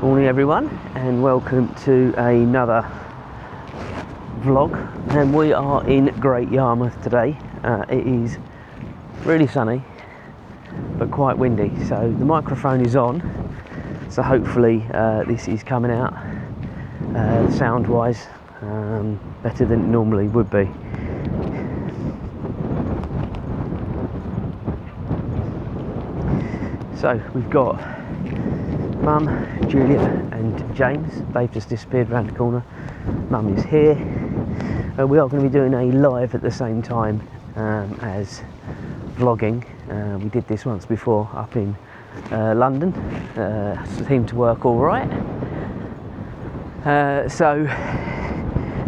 Morning everyone, and welcome to another vlog. And we are in Great Yarmouth today. It is really sunny but quite windy, so the microphone is on, so hopefully this is coming out sound wise better than it normally would be. So we've got Mum, Julia and James. They've just disappeared around the corner. Mum is here. We are going to be doing a live at the same time as vlogging. We did this once before up in London. Seemed to work all right. So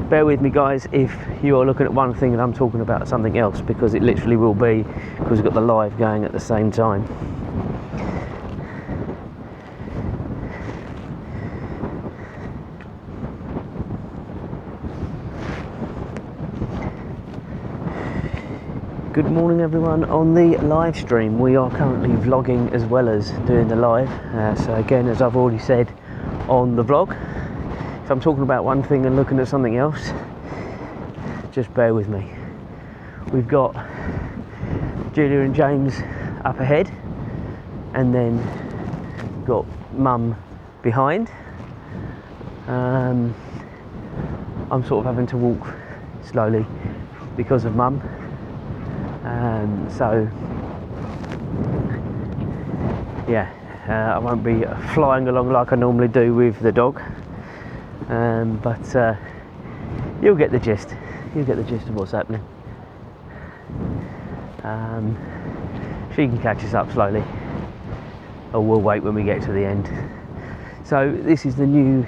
bear with me guys if you are looking at one thing and I'm talking about something else, because it literally will be, because we've got the live going at the same time. Good morning everyone on the live stream. We are currently vlogging as well as doing the live. So again, as I've already said on the vlog, if I'm talking about one thing and looking at something else, just bear with me. We've got Julia and James up ahead, and then got Mum behind. I'm sort of having to walk slowly because of Mum. So yeah, I won't be flying along like I normally do with the dog, but you'll get the gist. You'll get the gist of what's happening. She can catch us up slowly, or we'll wait when we get to the end. So this is the new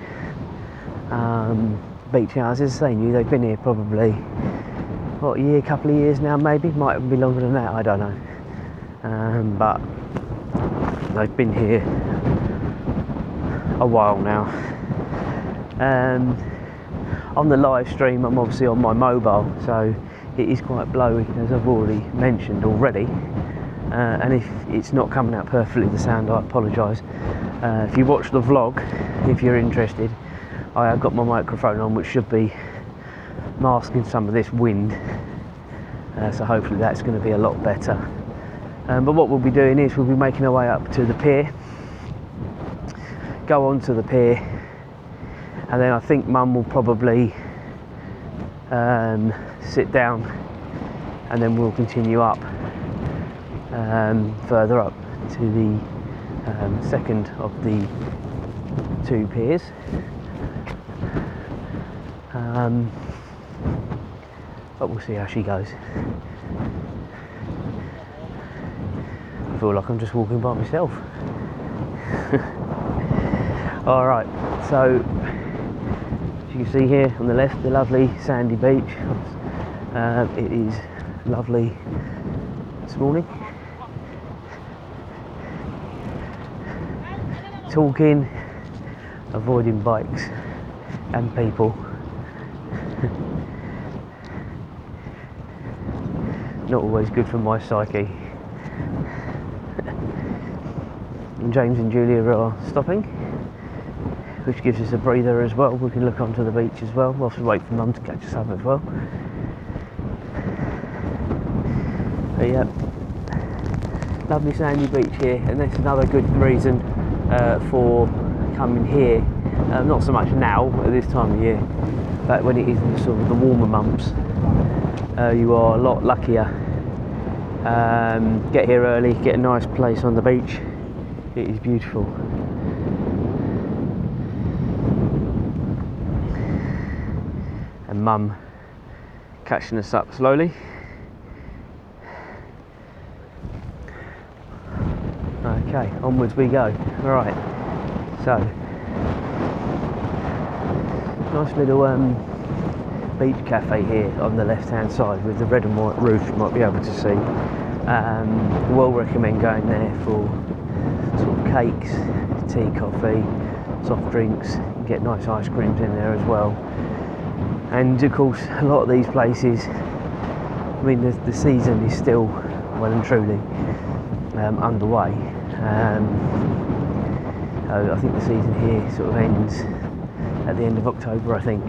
beach houses. They knew they've been here probably what, a year, couple of years now, maybe, might even be longer than that, I don't know, but they've been here a while now. On the live stream I'm obviously on my mobile, so it is quite blowy, as I've already mentioned already, and if it's not coming out perfectly, the sound, I apologise. If you watch the vlog, if you're interested, I have got my microphone on, which should be masking some of this wind, so hopefully that's going to be a lot better. But what we'll be doing is we'll be making our way up to the pier, go on to the pier, and then I think Mum will probably sit down, and then we'll continue up further up to the second of the two piers. But we'll see how she goes. I feel like I'm just walking by myself. Alright, so as you can see here on the left, the lovely sandy beach. It is lovely this morning. Talking, avoiding bikes and people. Not always good for my psyche. And James and Julia are stopping, which gives us a breather as well. We can look onto the beach as well. We'll have to wait for Mum to catch us up as well. But yeah, lovely sandy beach here, and that's another good reason for coming here. Not so much now at this time of year, but when it is in sort of the warmer months, you are a lot luckier. Get here early, get a nice place on the beach. It is beautiful. And Mum catching us up slowly. Okay, onwards we go. Right, so nice little beach cafe here on the left hand side with the red and white roof, you might be able to see. Well recommend going there for sort of cakes, tea, coffee, soft drinks. You can get nice ice creams in there as well. And of course a lot of these places, I mean the season is still well and truly underway, I think the season here sort of ends at the end of October, I think.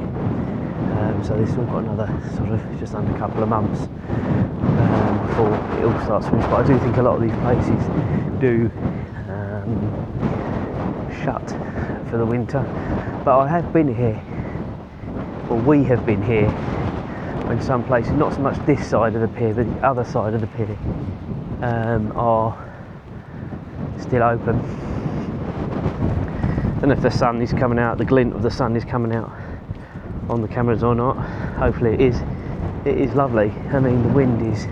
So they've still got another sort of just under a couple of months before it all starts to finish. But I do think a lot of these places do shut for the winter. But I have been here, or we have been here, when some places, not so much this side of the pier, but the other side of the pier, are still open. I don't know if the sun is coming out, the glint of the sun is coming out on the cameras or not. Hopefully it is. It is lovely. I mean, the wind is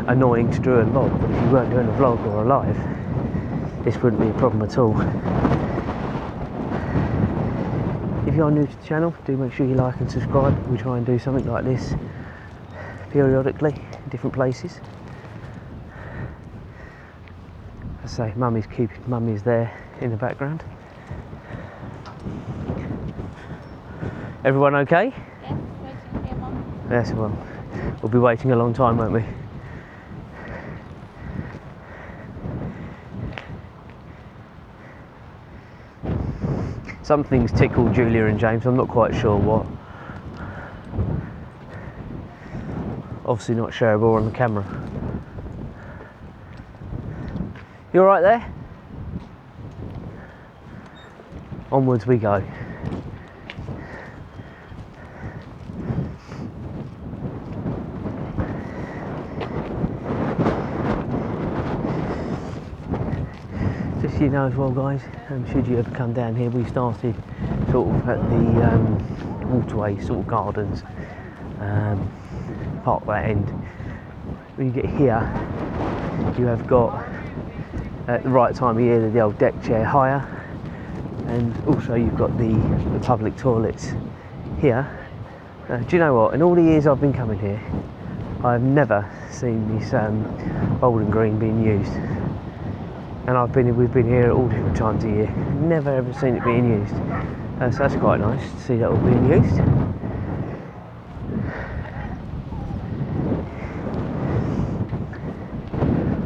annoying to do a vlog, but if you weren't doing a vlog or a live, this wouldn't be a problem at all. If you are new to the channel, do make sure you like and subscribe. We try and do something like this periodically in different places. As I say, Mummy's there in the background. Everyone okay? Yeah, waiting here, Mum. Yes, well, we'll be waiting a long time, won't we? Something's tickled Julia and James, I'm not quite sure what. Obviously not shareable on the camera. You alright there? Onwards we go. Just so you know as well, guys, should you ever come down here, we started sort of at the waterway sort of gardens, part of that end. When you get here, you have got at the right time of year the old deck chair hire, and also you've got the public toilets here. Do you know what? In all the years I've been coming here, I've never seen this bowling green being used. And we've been here at all different times of year. Never ever seen it being used. So that's quite nice to see that all being used.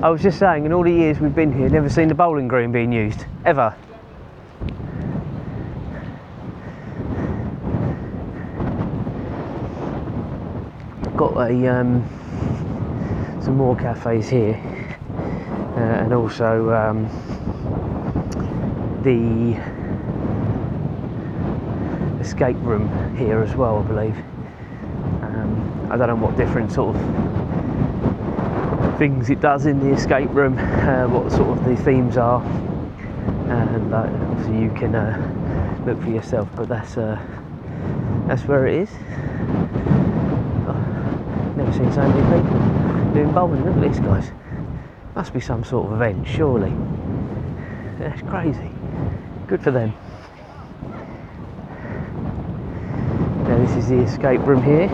I was just saying, in all the years we've been here, never seen the bowling green being used, ever. Got a some more cafes here, and also the escape room here as well, I believe. I don't know what different sort of things it does in the escape room, what sort of the themes are, and obviously you can look for yourself, but that's where it is. Never seen so many people doing bowling. Look at this, guys. Must be some sort of event, surely. That's crazy. Good for them. Now this is the escape room here.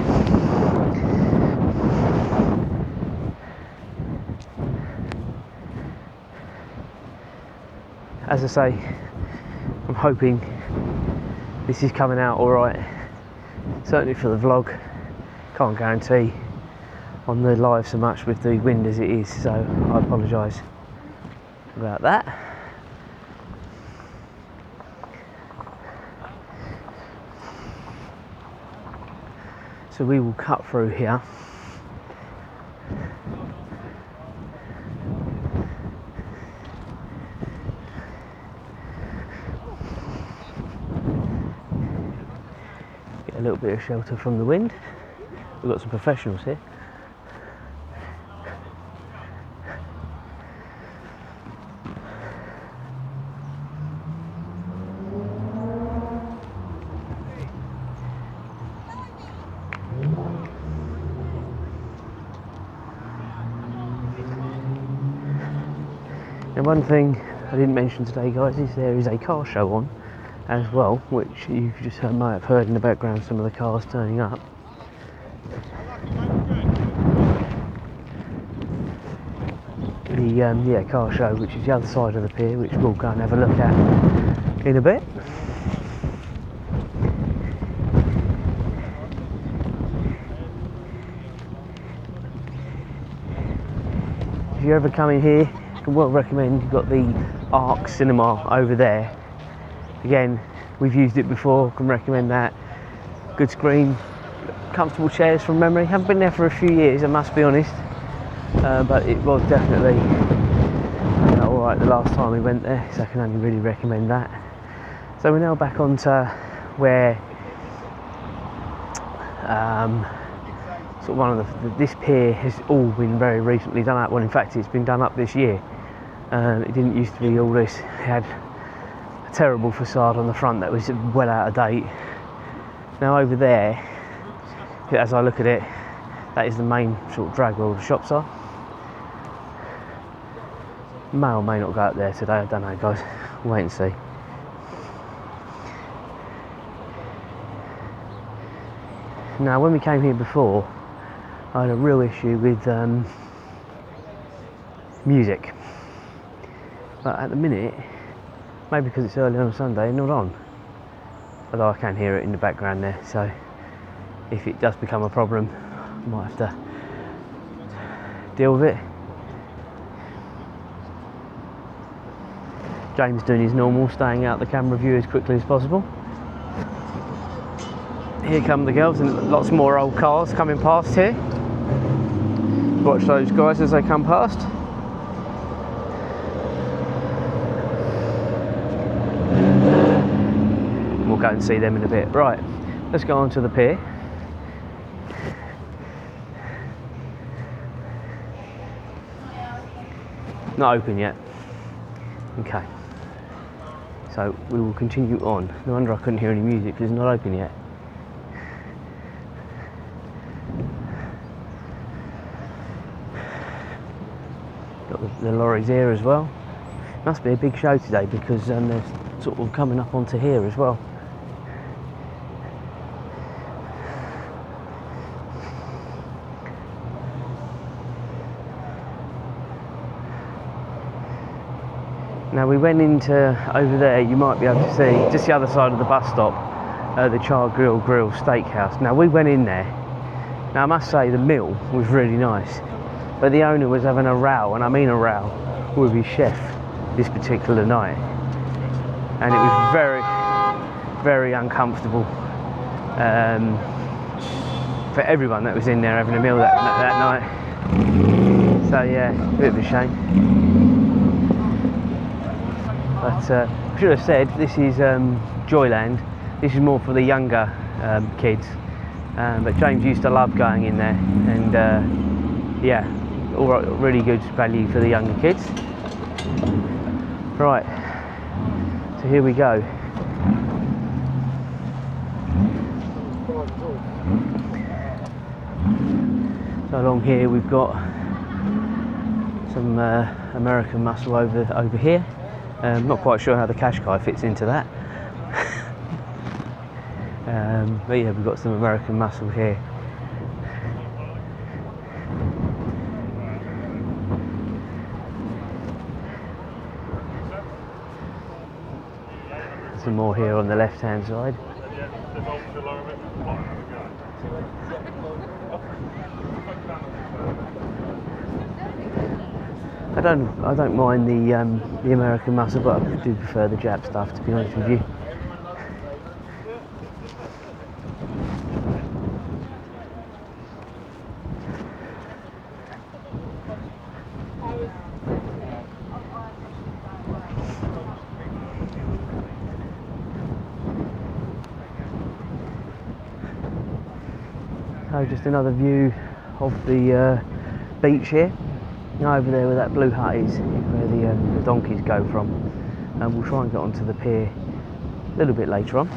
As I say, I'm hoping this is coming out alright. Certainly for the vlog. Can't guarantee on the live so much with the wind as it is, so I apologise about that. So we will cut through here. Get a little bit of shelter from the wind. We've got some professionals here. And one thing I didn't mention today, guys, is there is a car show on as well, which you just might have heard in the background, some of the cars turning up. The car show, which is the other side of the pier, which we'll go and have a look at in a bit. If you're ever coming here, I can well recommend. You've got the Arc Cinema over there. Again, we've used it before, can recommend that. Good screen, comfortable chairs from memory. Haven't been there for a few years, I must be honest, but it was definitely alright the last time we went there, so I can only really recommend that. So we're now back onto where sort of one of this pier has all been very recently done up. Well, in fact, it's been done up this year. It didn't used to be all this. It had a terrible facade on the front that was well out of date. Now over there, as I look at it, that is the main sort of drag where all the shops are. May or may not go up there today, I don't know guys, wait and see. Now when we came here before, I had a real issue with music, but at the minute, maybe because it's early on a Sunday, not on, although I can hear it in the background there, so if it does become a problem, I might have to deal with it. James doing his normal, staying out the camera view as quickly as possible. Here come the girls and lots more old cars coming past here. Watch those guys as they come past. We'll go and see them in a bit. Right, let's go on to the pier. Not open yet. Okay. So we will continue on. No wonder I couldn't hear any music because it's not open yet. Got the lorries here as well. Must be a big show today because they're sort of coming up onto here as well. Now we went into over there, you might be able to see just the other side of the bus stop, the Char Grill Steakhouse. Now we went in there. Now I must say the meal was really nice, but the owner was having a row, and I mean a row, with his chef this particular night, and it was very, very uncomfortable for everyone that was in there having a meal that night. So yeah, a bit of a shame. But I should have said, this is Joyland. This is more for the younger kids. But James used to love going in there, and yeah, all right, really good value for the younger kids. Right, so here we go. So along here we've got some American muscle over here. Not quite sure how the Qashqai fits into that. But yeah, we've got some American muscle here. Some more here on the left hand side. I don't mind the American muscle, but I do prefer the Jap stuff, to be honest with you. So just another view of the beach here. Now over there where that blue hut is where the donkeys go from, and we'll try and get onto the pier a little bit later on.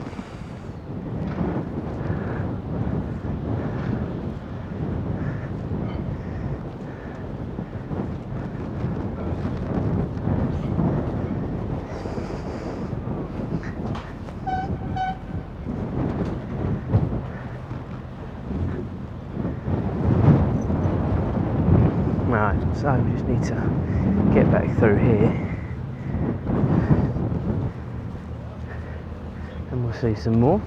Right, so we just need to get back through here and we'll see some more.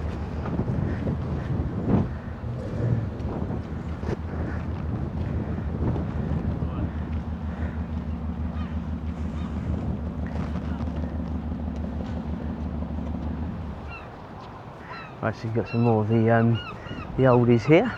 Right, so you've got some more of the oldies here.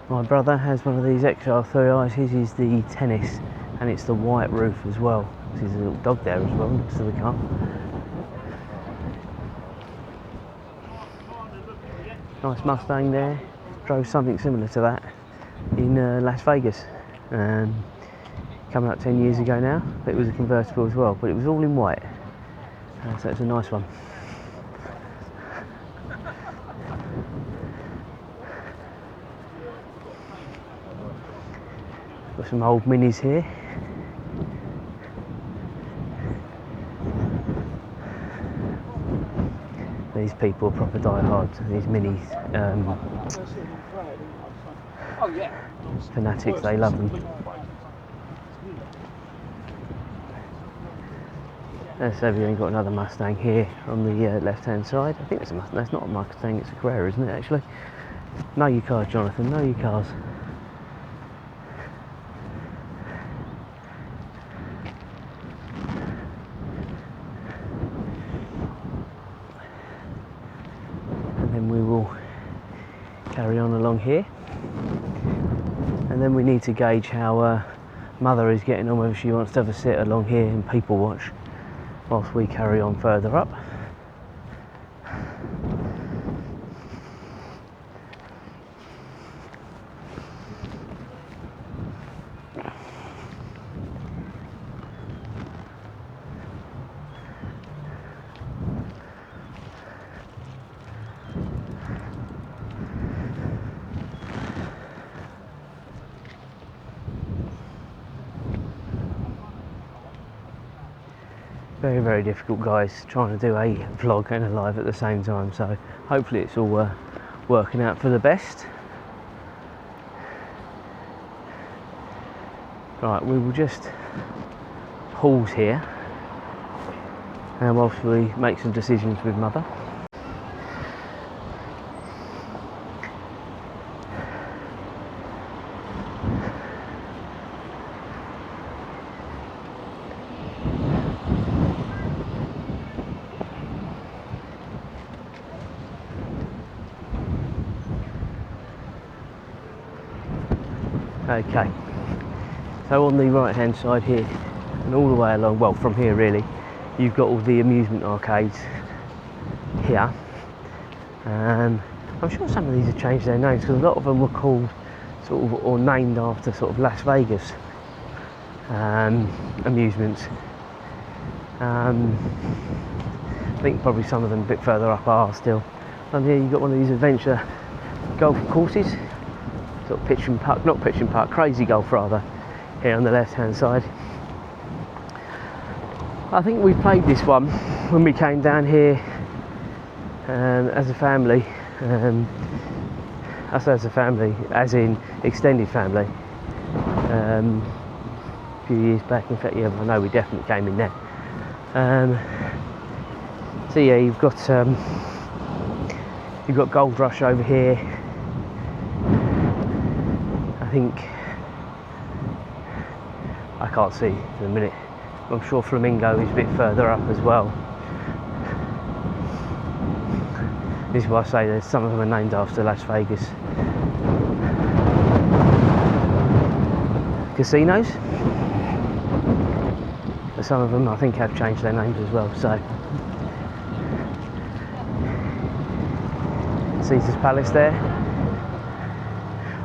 My brother has one of these XR3Is. His is the tennis, and it's the white roof as well. There's a little dog there as well next to the car. Nice Mustang there. Drove something similar to that in Las Vegas, coming up 10 years ago now. But it was a convertible as well, but it was all in white, so it's a nice one. Got some old minis here. These people are proper diehards. These minis, fanatics, they love them. So we've got another Mustang here on the left-hand side. I think it's a Mustang. That's not a Mustang, it's a Carrera, isn't it? Actually. Know your cars, Jonathan. Know your cars. We will carry on along here, and then we need to gauge how Mother is getting on, whether she wants to have a sit along here and people watch whilst we carry on further up. Very, very difficult, guys, trying to do a vlog and a live at the same time, so hopefully it's all working out for the best. Right, we will just pause here and whilst we make some decisions with Mother. Okay, so on the right hand side here and all the way along, well from here really, you've got all the amusement arcades here. I'm sure some of these have changed their names because a lot of them were called sort of or named after sort of Las Vegas amusements. I think probably some of them a bit further up are still. And here you've got one of these adventure golf courses. Sort of pitch and putt, not pitch and putt, crazy golf rather, here on the left hand side. I think we played this one when we came down here as a family. I say as a family, as in extended family, a few years back. In fact, yeah, I know we definitely came in there. So yeah, you've got Gold Rush over here. I think I can't see in a minute. I'm sure Flamingo is a bit further up as well. This is why I say that some of them are named after Las Vegas casinos, but some of them I think have changed their names as well. So Caesar's Palace there.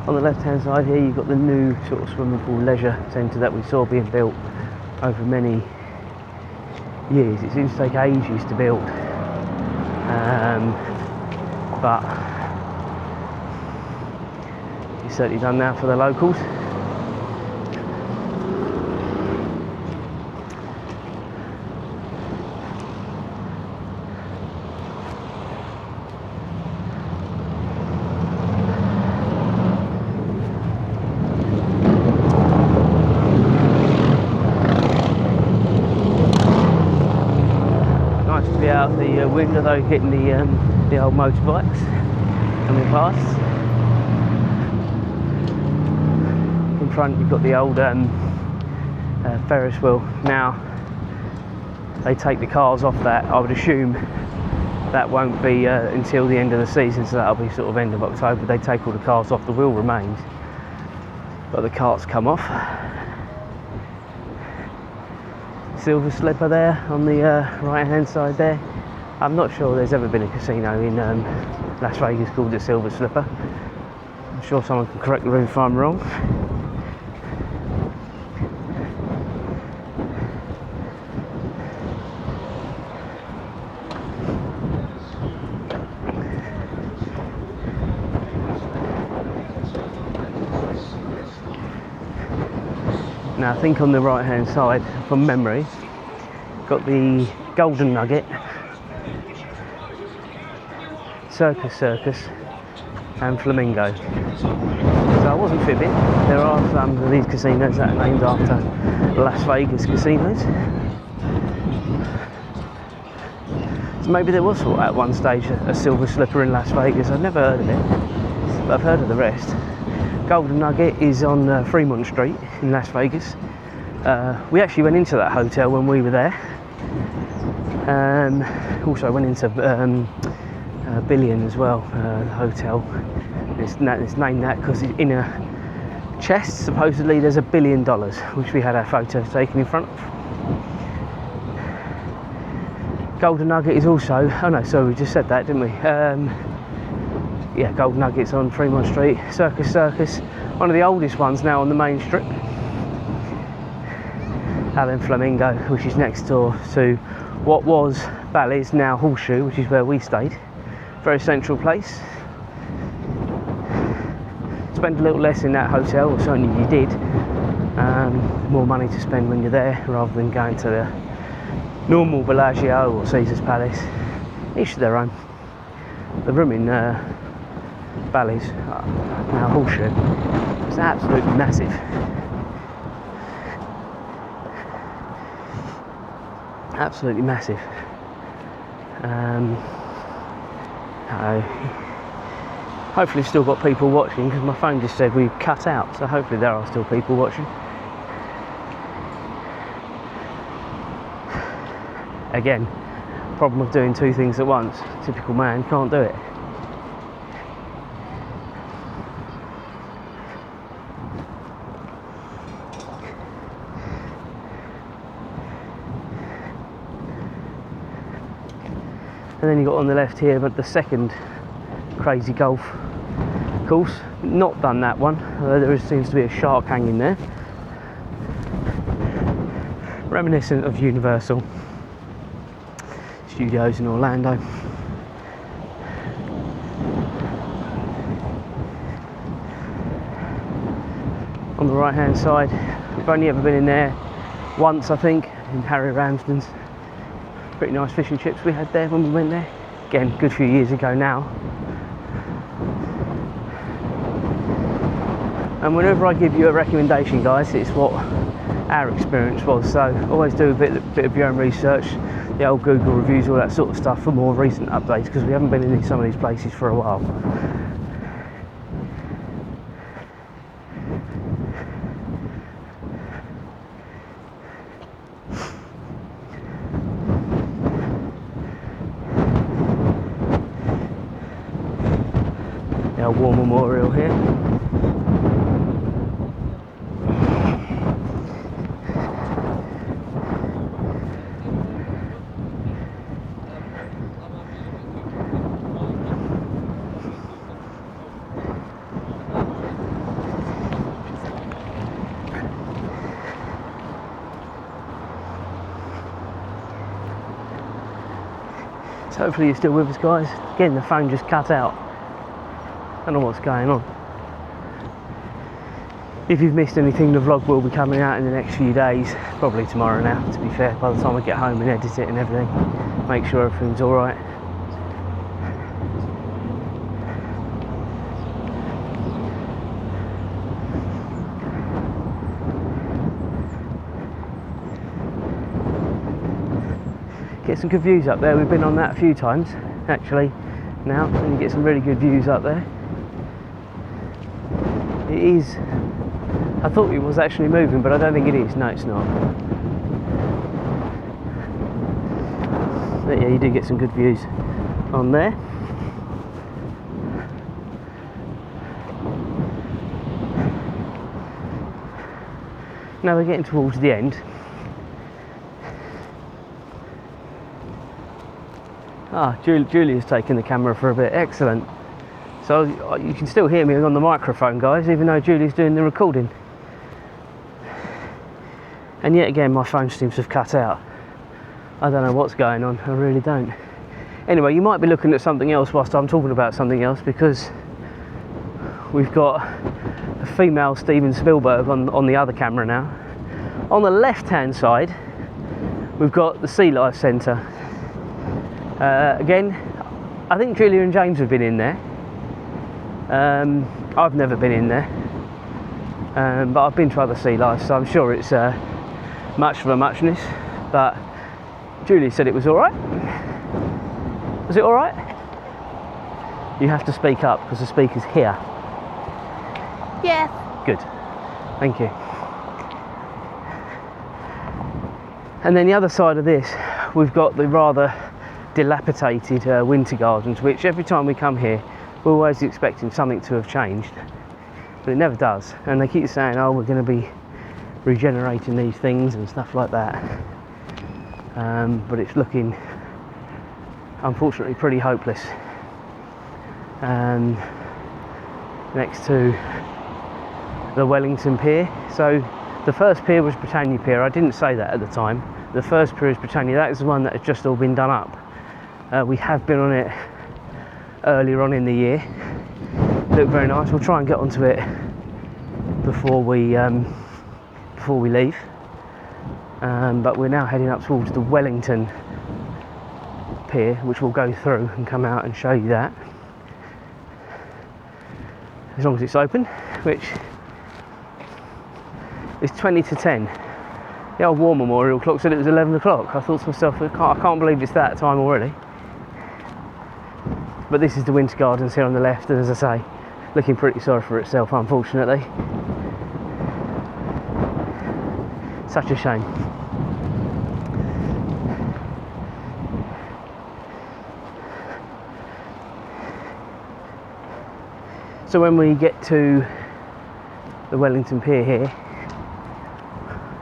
On the left hand side here you've got the new sort of swimming pool leisure centre that we saw being built over many years. It seems to take ages to build, but it's certainly done now for the locals. Out the window though, hitting the old motorbikes coming past. front you've got the old Ferris wheel. Now they take the cars off that. I would assume that won't be until the end of the season, so that'll be sort of end of October. They take all the cars off, the wheel remains, but the carts come off. Silver Slipper there on the right hand side there. I'm not sure there's ever been a casino in Las Vegas called the Silver Slipper. I'm sure someone can correct me if I'm wrong. Now I think on the right hand side, from memory, got the Golden Nugget, Circus and Flamingo. So I wasn't fibbing. There are some of these casinos that are named after Las Vegas casinos. So maybe there was at one stage a Silver Slipper in Las Vegas. I've never heard of it, but I've heard of the rest. Golden Nugget is on Fremont Street in Las Vegas. We actually went into that hotel when we were there. Also went into Billion as well, the hotel. It's named that because in a chest supposedly there's $1 billion, which we had our photo taken in front of. Golden Nugget is also, oh no, sorry, we just said that, didn't we? Yeah, Golden Nugget's on Fremont Street. Circus, one of the oldest ones now on the main strip. And then Flamingo, which is next door to what was Bally's, now Horseshoe, which is where we stayed. Very central place. Spend a little less in that hotel, or certainly you did. More money to spend when you're there rather than going to the normal Bellagio or Caesar's Palace. Each to their own. The room in Bally's, now Horseshoe, it's absolutely massive. Absolutely massive. Hopefully still got people watching, because my phone just said we've cut out, so hopefully there are still people watching. Again, problem of doing two things at once. Typical man, can't do it. And then you got on the left here, but the second crazy golf course. Not done that one, although there seems to be a shark hanging there. Reminiscent of Universal Studios in Orlando. On the right hand side, we've only ever been in there once, I think, in Harry Ramsden's. Pretty nice fish and chips we had there when we went there. Again, good few years ago now. And whenever I give you a recommendation, guys, it's what our experience was. So always do a bit of your own research, the old Google reviews, all that sort of stuff for more recent updates, because we haven't been in some of these places for a while. The old War Memorial here. So hopefully you're still with us, guys. Again, the phone just cut out. I don't know what's going on. If you've missed anything, the vlog will be coming out in the next few days, probably tomorrow now, to be fair, by the time I get home and edit it and everything. Make sure everything's alright. Get some good views up there. We've been on that a few times actually now, and you get some really good views up there. It is I thought it was actually moving, but I don't think it is. No, it's not. But yeah, you do get some good views on there. Now we're getting towards the end. Julia's taken the camera for a bit. Excellent. So you can still hear me on the microphone, guys, even though Julie's doing the recording. And yet again, my phone seems to have cut out. I don't know what's going on, I really don't. Anyway, you might be looking at something else whilst I'm talking about something else, because we've got a female Steven Spielberg on the other camera now. On the left hand side, we've got the Sea Life Centre. Again, I think Julia and James have been in there. I've never been in there, but I've been to other sea life, so I'm sure it's much of a muchness. But Julia said it was alright. Was it alright? You have to speak up because the speaker's here. Yes. Good, thank you. And then the other side of this, we've got the rather dilapidated winter gardens, which every time we come here, we're always expecting something to have changed, but it never does. And they keep saying, oh, we're going to be regenerating these things and stuff like that. But it's looking, unfortunately, pretty hopeless. Next to the Wellington Pier. So the first pier was Britannia Pier. I didn't say that at the time. The first pier is Britannia. That is the one that has just all been done up. We have been on it earlier on in the year. Looked very nice. We'll try and get onto it before we leave. But we're now heading up towards the Wellington Pier, which we'll go through and come out and show you that. As long as it's open, which is 20 to 10. The old War Memorial clock said it was 11 o'clock. I thought to myself, I can't believe it's that time already. But this is the Winter Gardens here on the left, and as I say, looking pretty sorry for itself, unfortunately. Such a shame. So when we get to the Wellington Pier here,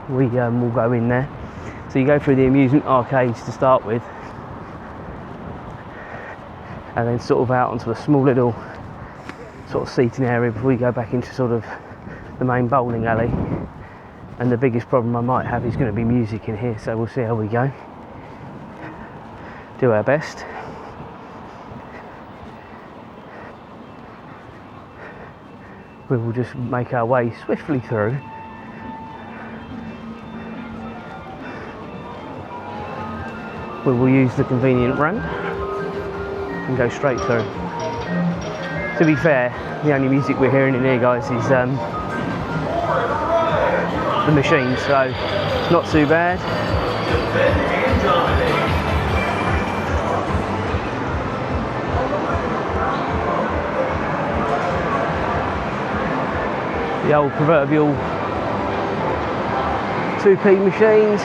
we will go in there. So you go through the amusement arcades to start with, and then sort of out onto a small little sort of seating area before you go back into sort of the main bowling alley. And the biggest problem I might have is going to be music in here, so we'll see how we go. Do our best. We will just make our way swiftly through. We will use the convenient ramp and go straight through. To be fair, the only music we're hearing in here, guys, is the machine, so it's not too bad. The old proverbial 2p machines.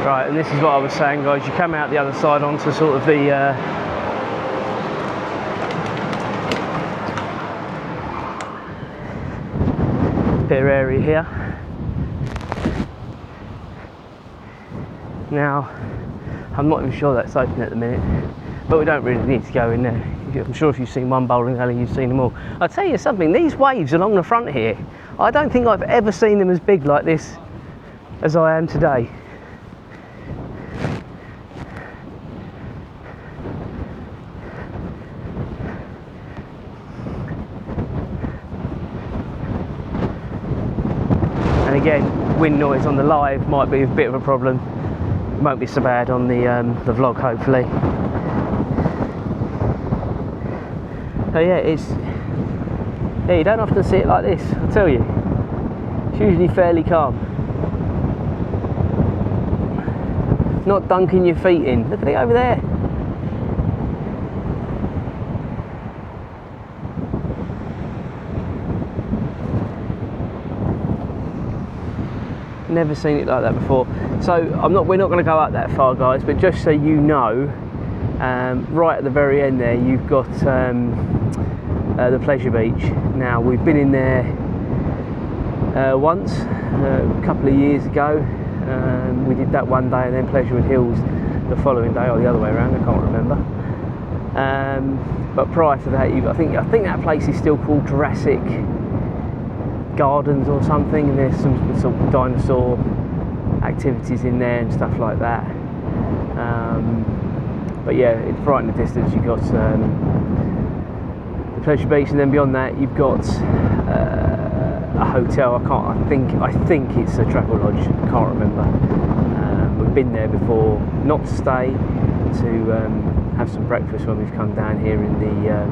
Right, and this is what I was saying, guys, you come out the other side onto sort of the pier area here. Now, I'm not even sure that's open at the minute, but we don't really need to go in there. I'm sure if you've seen one bowling alley, you've seen them all. I'll tell you something, these waves along the front here, I don't think I've ever seen them as big like this as I am today. And again, wind noise on the live might be a bit of a problem. It won't be so bad on the vlog, hopefully. So yeah, you don't often see it like this, I'll tell you. It's usually fairly calm. Not dunking your feet in. Look at it over there. Never seen it like that before. So we're not going to go up that far, guys, but just so you know, right at the very end there you've got the pleasure beach. Now we've been in there once a couple of years ago. We did that one day and then Pleasurewood Hills the following day, or the other way around, I can't remember. But prior to that, I think that place is still called Jurassic Gardens or something, and there's some sort of dinosaur activities in there and stuff like that. But yeah, right in the distance you've got the Pleasure Beach, and then beyond that you've got a hotel. I think it's a travel lodge. Can't remember. We've been there before, not to stay, to have some breakfast when we've come down here in the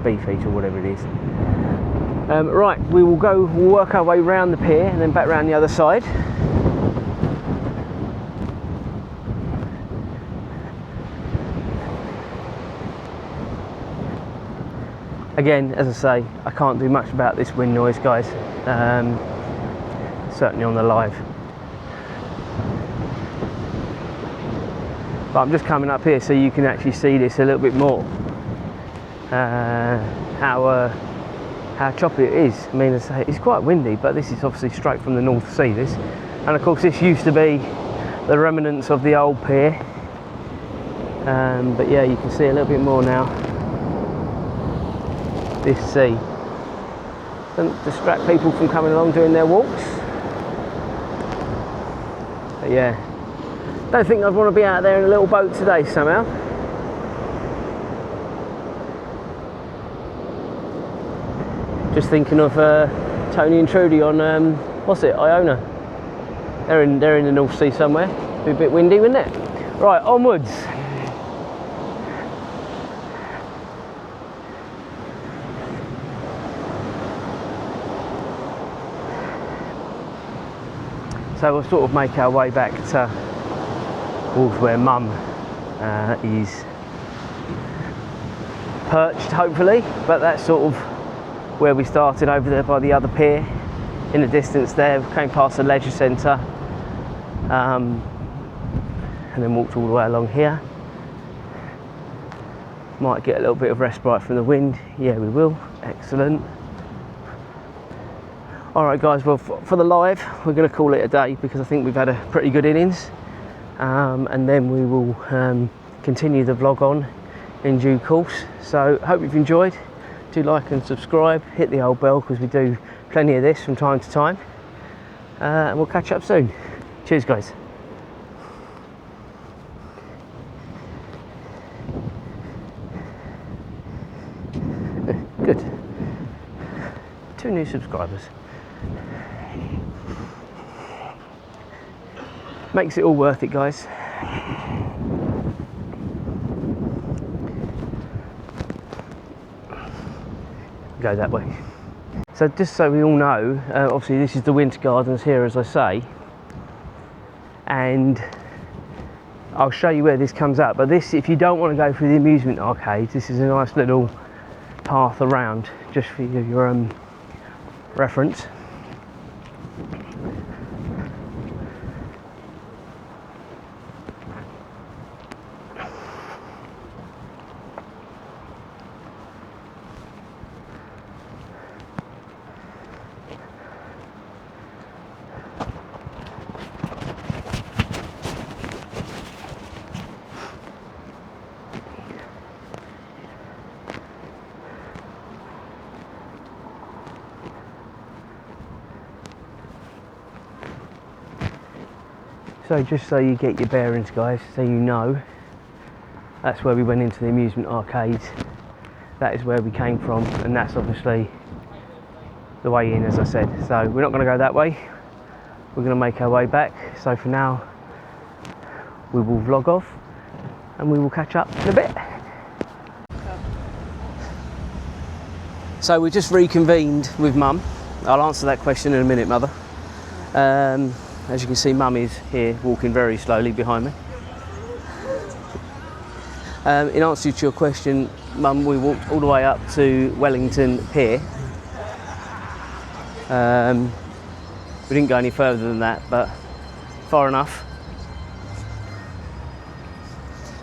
Beefeater or whatever it is. Right, we'll work our way round the pier and then back round the other side. Again, as I say, I can't do much about this wind noise, guys. Certainly on the live. But I'm just coming up here so you can actually see this a little bit more. How choppy it is. I mean, it's quite windy, but this is obviously straight from the North Sea, this. And of course this used to be the remnants of the old pier. But yeah, you can see a little bit more now. This sea. Doesn't distract people from coming along doing their walks. But yeah, don't think I'd want to be out there in a little boat today somehow. Just thinking of Tony and Trudy on what's it, Iona. They're in the North Sea somewhere. Be a bit windy, wouldn't it? Right, onwards. So we'll sort of make our way back towards where Mum is perched, hopefully. But that's sort of where we started, over there by the other pier. In the distance there, we came past the leisure centre, and then walked all the way along here. Might get a little bit of respite from the wind. Yeah, we will. Excellent. Alright guys, well for the live we're going to call it a day, because I think we've had a pretty good innings, and then we will continue the vlog on in due course. So hope you've enjoyed. Do like and subscribe, hit the old bell, because we do plenty of this from time to time, and we'll catch up soon. Cheers guys. Good. 2 new subscribers. Makes it all worth it, guys. Go that way. So just so we all know, obviously this is the Winter Gardens here, as I say, and I'll show you where this comes out. But this, if you don't want to go through the amusement arcades, this is a nice little path around, just for your reference. So just so you get your bearings, guys, so you know, that's where we went into the amusement arcades. That is where we came from, and that's obviously the way in, as I said. So we're not going to go that way, we're going to make our way back. So for now we will vlog off and we will catch up in a bit. So we just reconvened with Mum. I'll answer that question in a minute, Mother. As you can see, Mum is here walking very slowly behind me. In answer to your question, Mum, we walked all the way up to Wellington Pier. We didn't go any further than that, but far enough.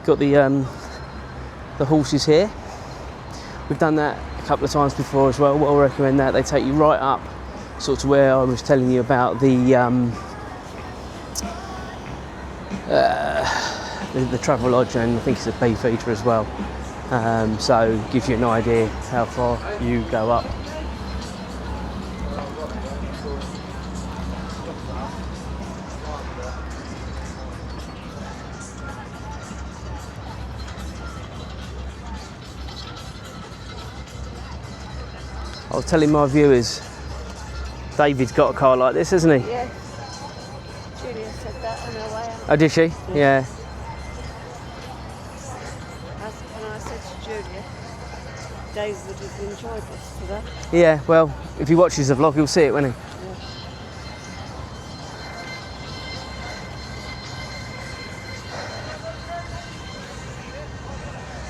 Got the horses here. We've done that a couple of times before as well. Well, I recommend that. They take you right up, sort of where I was telling you about the travel lodge, and I think it's a beefeater as well. So gives you an idea how far you go up. I was telling my viewers, David's got a car like this, hasn't he? Yeah. Julia said that on her way out. Oh, did she? Yeah. And I said to Julia, Dave would have enjoyed this today. Yeah, well, if he watches the vlog, he'll see it, won't he? Yeah.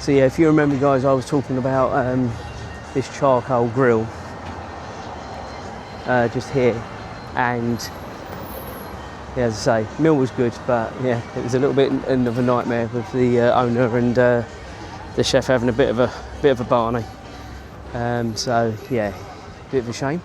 So yeah, if you remember, guys, I was talking about this charcoal grill just here, and yeah, as I say, meal was good, but yeah, it was a little bit of a nightmare with the owner and the chef having a bit of a Barney. So yeah, bit of a shame.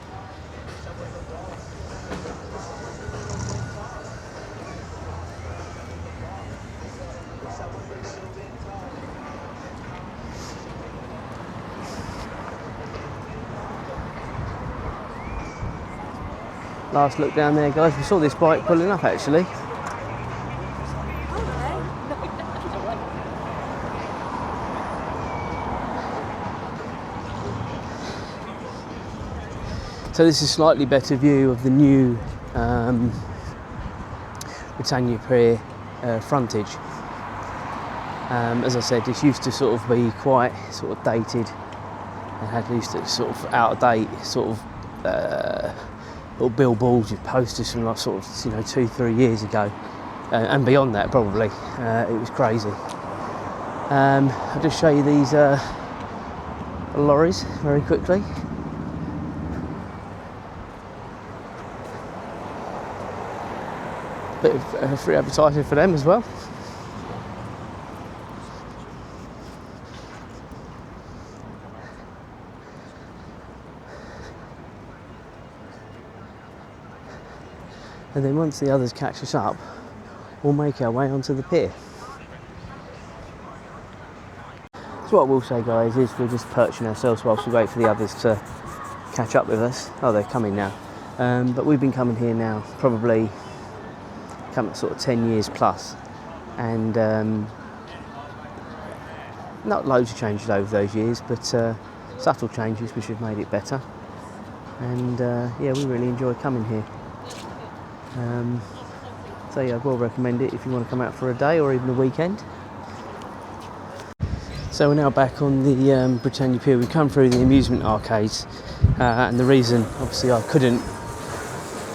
Last look down there, guys. We saw this bike pulling up actually. So this is a slightly better view of the new Britannia Pier frontage. As I said, this used to sort of be quite sort of dated and had used to sort of out of date sort of little billboards with posters from like sort of 2-3 years ago, and beyond that probably. It was crazy. I'll just show you these lorries very quickly. Bit of free advertising for them as well. And then once the others catch us up, we'll make our way onto the pier. So what I will say, guys, is we're just perching ourselves whilst we wait for the others to catch up with us. Oh, they're coming now. But we've been coming here now probably coming sort of 10 years plus, and not loads of changes over those years, but subtle changes which have made it better. And yeah, we really enjoy coming here. So yeah, I'd well recommend it if you want to come out for a day or even a weekend. So we're now back on the Britannia Pier. We've come through the amusement arcades, and the reason obviously I couldn't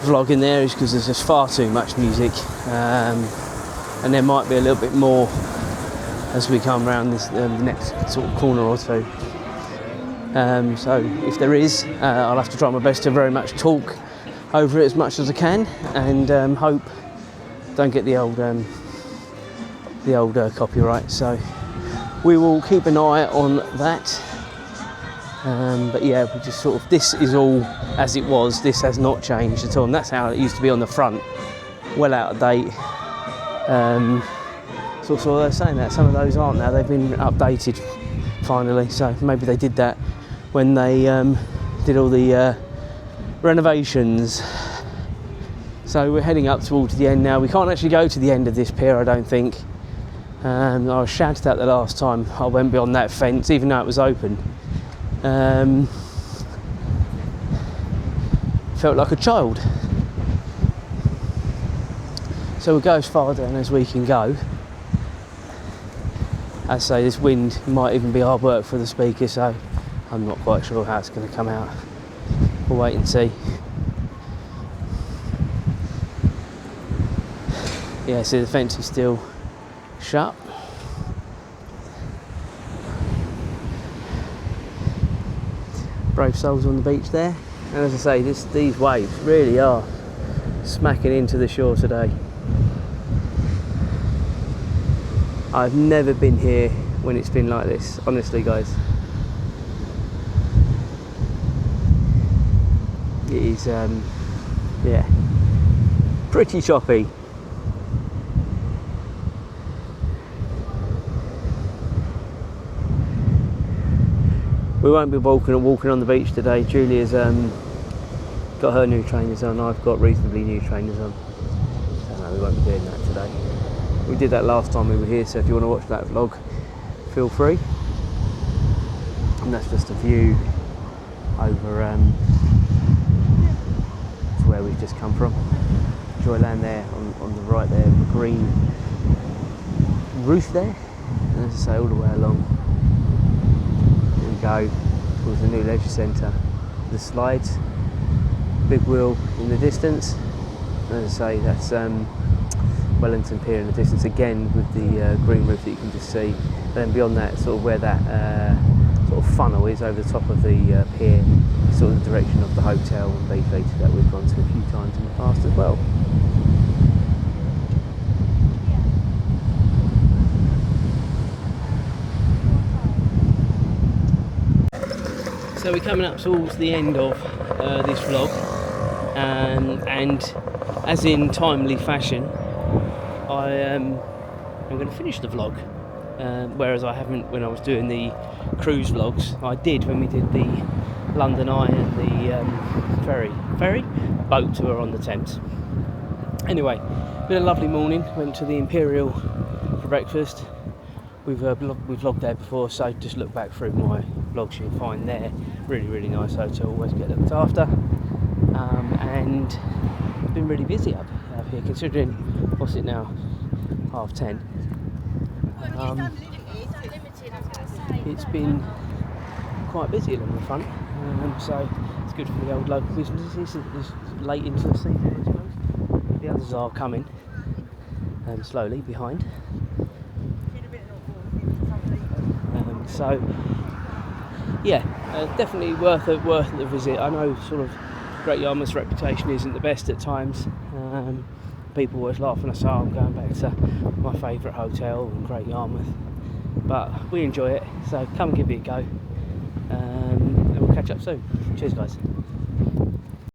vlog in there is because there's just far too much music, and there might be a little bit more as we come around this the next sort of corner or two. So if there is, I'll have to try my best to very much talk over it as much as I can, and hope don't get the old copyright. So we will keep an eye on that. But yeah, we just sort of, this is all as it was. This has not changed at all, and that's how it used to be on the front. Well out of date. So they're saying that some of those aren't now. They've been updated finally. So maybe they did that when they did all the renovations. So we're heading up towards the end now. We can't actually go to the end of this pier, I don't think. I was shouted at the last time I went beyond that fence, even though it was open. Felt like a child. So we'll go as far down as we can go. As I say, this wind might even be hard work for the speaker, so I'm not quite sure how it's going to come out. We'll wait and see. Yeah, so the fence is still shut. Brave souls on the beach there, and as I say, these waves really are smacking into the shore today. I've never been here when it's been like this, honestly guys. It is yeah, pretty choppy. We won't be walking on the beach today. Julia's got her new trainers on, I've got reasonably new trainers on. So no, we won't be doing that today. We did that last time we were here, so if you want to watch that vlog, feel free. And that's just a view over to where we've just come from. Joyland there on the right there, the green roof there. And as I say, all the way along, here we go towards the new leisure centre. The slides, big wheel in the distance. And as I say, that's Wellington Pier in the distance again with the green roof that you can just see. And then beyond that, sort of where that sort of funnel is over the top of the pier, sort of the direction of the hotel and beefeater that we've gone to a few times in the past as well. So we're coming up towards the end of this vlog, and as in timely fashion, I'm going to finish the vlog, whereas I haven't when I was doing the cruise vlogs. I did when we did the London Eye and the ferry boat tour on the Thames. Anyway, been a lovely morning. Went to the Imperial for breakfast. We've vlogged there before, so just look back through my vlogs, you'll find there. Really nice hotel, always get looked after. And it's been really busy up here, considering what's it now, 10:30. It's been quite busy along the front, so it's good for the old local businesses. It's late into the season, I suppose. The others are coming slowly behind. So yeah, definitely worth the visit. I know sort of Great Yarmouth's reputation isn't the best at times. People always laugh when I say I'm going back to my favourite hotel in Great Yarmouth, but we enjoy it, so come and give it a go, and we'll catch up soon. Cheers guys.